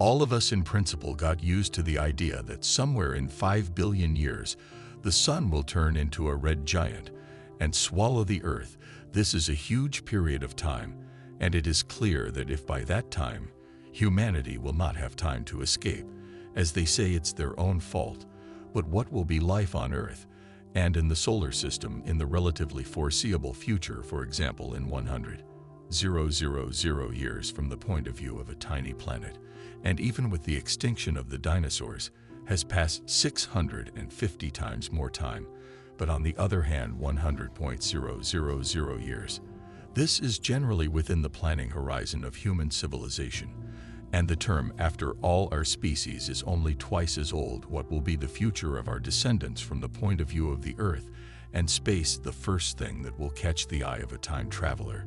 All of us in principle got used to the idea that somewhere in 5 billion years, the sun will turn into a red giant and swallow the Earth. This is a huge period of time, and it is clear that if by that time, humanity will not have time to escape, as they say it's their own fault. But what will be life on Earth and in the solar system in the relatively foreseeable future, for example, in 100,000 years from the point of view of a tiny planet, and even with the extinction of the dinosaurs, has passed 650 times more time, but on the other hand 100,000 years. This is generally within the planning horizon of human civilization, and the term "after all our species" is only twice as old. What will be the future of our descendants from the point of view of the Earth and space? The first thing that will catch the eye of a time traveler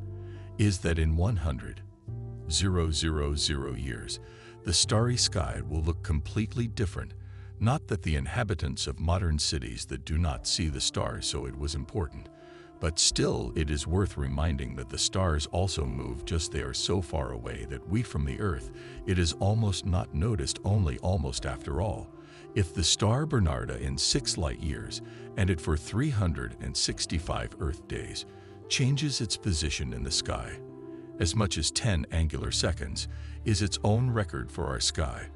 is that in 100,000 years, the starry sky will look completely different. Not that the inhabitants of modern cities that do not see the stars so it was important, but still it is worth reminding that the stars also move, just they are so far away that we from the Earth, it is almost not noticed. Only almost. After all, if the star Bernarda in 6 light years, and it for 365 Earth days, changes its position in the sky, as much as 10 angular seconds is its own record for our sky,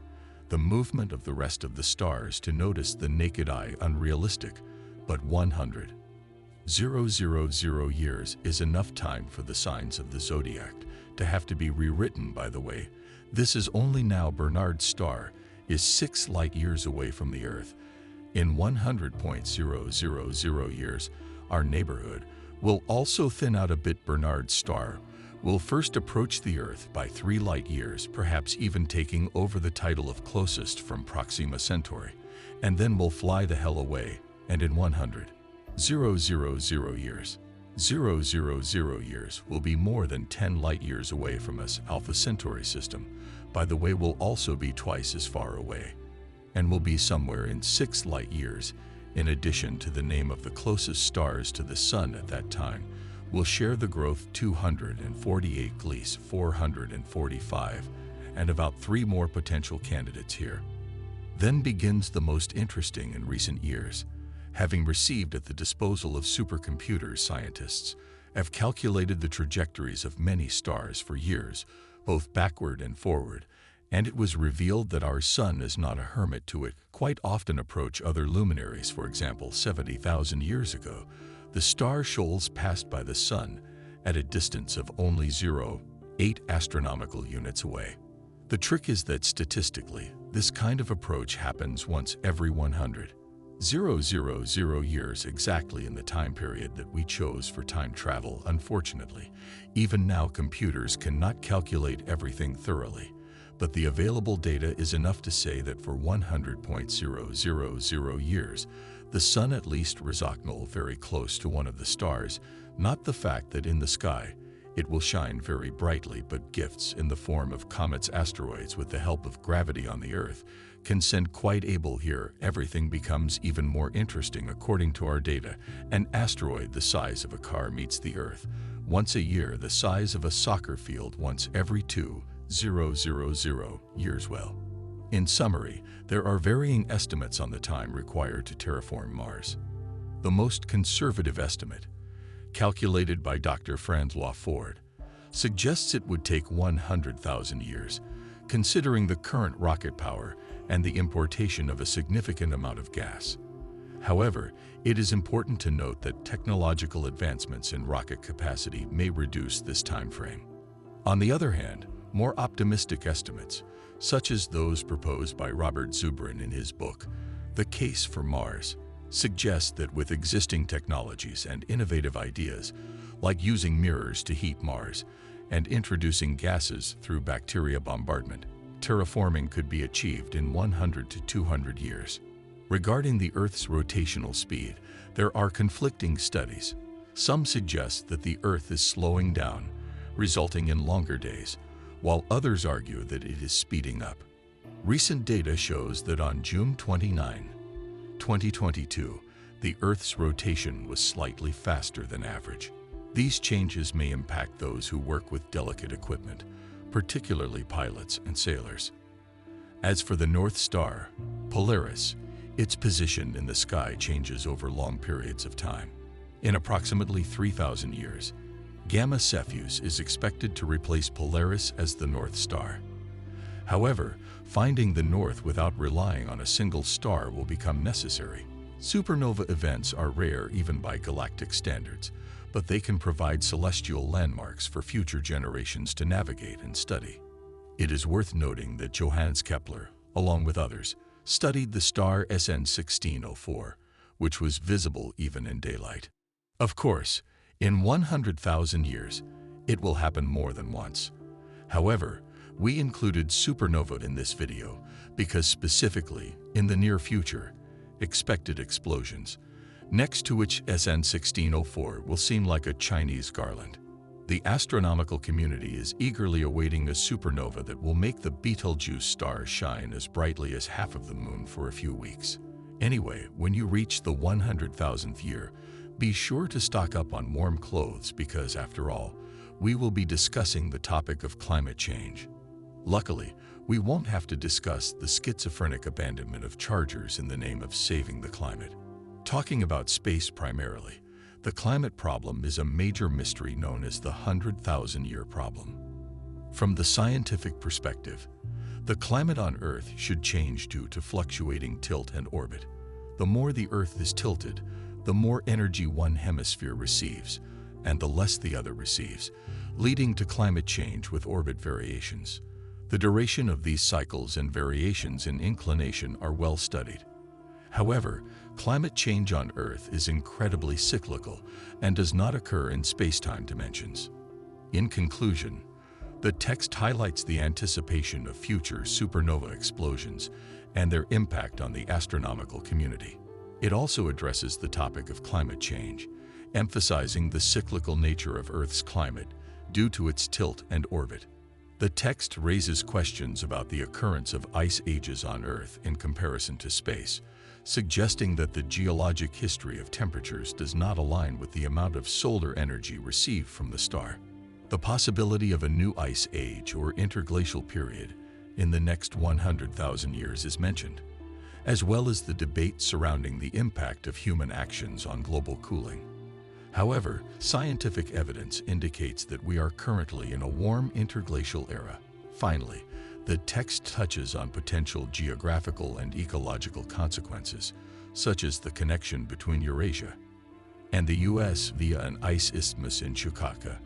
the movement of the rest of the stars to notice the naked eye unrealistic, but 100,000 years is enough time for the signs of the zodiac to have to be rewritten. By the way, this is only now. Bernard's star is 6 light years away from the Earth. In 100,000 years, our neighborhood will also thin out a bit. Bernard's star will first approach the Earth by 3 light years, perhaps even taking over the title of closest from Proxima Centauri, and then will fly the hell away. And in 100,000 years, 000 years will be more than 10 light years away from us. Alpha Centauri system, by the way, will also be twice as far away, and will be somewhere in 6 light years. In addition to the name of the closest stars to the Sun at that time, will share the growth 248 Gliese 445, and about 3 more potential candidates here. Then begins the most interesting in recent years. Having received at the disposal of supercomputers, scientists have calculated the trajectories of many stars for years, both backward and forward, and it was revealed that our Sun is not a hermit to it. Quite often approach other luminaries. For example, 70,000 years ago, the star shoals passed by the Sun at a distance of only 0.8 astronomical units away. The trick is that statistically, this kind of approach happens once every 100,000 years, exactly in the time period that we chose for time travel. Unfortunately, even now computers cannot calculate everything thoroughly, but the available data is enough to say that for 100,000 years, the Sun at least resonate very close to one of the stars, not the fact that in the sky it will shine very brightly, but gifts in the form of comets, asteroids with the help of gravity on the Earth can send quite able. Here, everything becomes even more interesting. According to our data, an asteroid the size of a car meets the Earth once a year, the size of a soccer field once every 2,000 years. Well, in summary, there are varying estimates on the time required to terraform Mars. The most conservative estimate, calculated by Dr. Francois Ford, suggests it would take 100,000 years, considering the current rocket power and the importation of a significant amount of gas. However, it is important to note that technological advancements in rocket capacity may reduce this time frame. On the other hand, more optimistic estimates, such as those proposed by Robert Zubrin in his book, The Case for Mars, suggest that with existing technologies and innovative ideas, like using mirrors to heat Mars and introducing gases through bacteria bombardment, terraforming could be achieved in 100 to 200 years. Regarding the Earth's rotational speed, there are conflicting studies. Some suggest that the Earth is slowing down, resulting in longer days, while others argue that it is speeding up. Recent data shows that on June 29, 2022, the Earth's rotation was slightly faster than average. These changes may impact those who work with delicate equipment, particularly pilots and sailors. As for the North Star, Polaris, its position in the sky changes over long periods of time. In approximately 3,000 years, Gamma Cephus is expected to replace Polaris as the North Star. However, finding the North without relying on a single star will become necessary. Supernova events are rare even by galactic standards, but they can provide celestial landmarks for future generations to navigate and study. It is worth noting that Johannes Kepler, along with others, studied the star SN 1604, which was visible even in daylight. Of course, in 100,000 years, it will happen more than once. However, we included supernova in this video because specifically, in the near future, expected explosions, next to which SN 1604 will seem like a Chinese garland. The astronomical community is eagerly awaiting a supernova that will make the Betelgeuse star shine as brightly as half of the moon for a few weeks. Anyway, when you reach the 100,000th year, be sure to stock up on warm clothes because, after all, we will be discussing the topic of climate change. Luckily, we won't have to discuss the schizophrenic abandonment of chargers in the name of saving the climate. Talking about space primarily, the climate problem is a major mystery known as the 100,000-year problem. From the scientific perspective, the climate on Earth should change due to fluctuating tilt and orbit. The more the Earth is tilted, the more energy one hemisphere receives, and the less the other receives, leading to climate change with orbit variations. The duration of these cycles and variations in inclination are well studied. However, climate change on Earth is incredibly cyclical and does not occur in space-time dimensions. In conclusion, the text highlights the anticipation of future supernova explosions and their impact on the astronomical community. It also addresses the topic of climate change, emphasizing the cyclical nature of Earth's climate due to its tilt and orbit. The text raises questions about the occurrence of ice ages on Earth in comparison to space, suggesting that the geologic history of temperatures does not align with the amount of solar energy received from the star. The possibility of a new ice age or interglacial period in the next 100,000 years is mentioned, as well as the debate surrounding the impact of human actions on global cooling. However, scientific evidence indicates that we are currently in a warm interglacial era. Finally, the text touches on potential geographical and ecological consequences, such as the connection between Eurasia and the U.S. via an ice isthmus in Chukotka,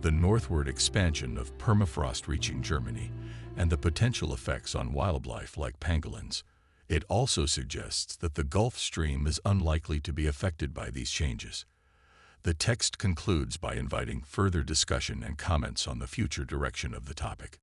the northward expansion of permafrost reaching Germany, and the potential effects on wildlife like pangolins. It also suggests that the Gulf Stream is unlikely to be affected by these changes. The text concludes by inviting further discussion and comments on the future direction of the topic.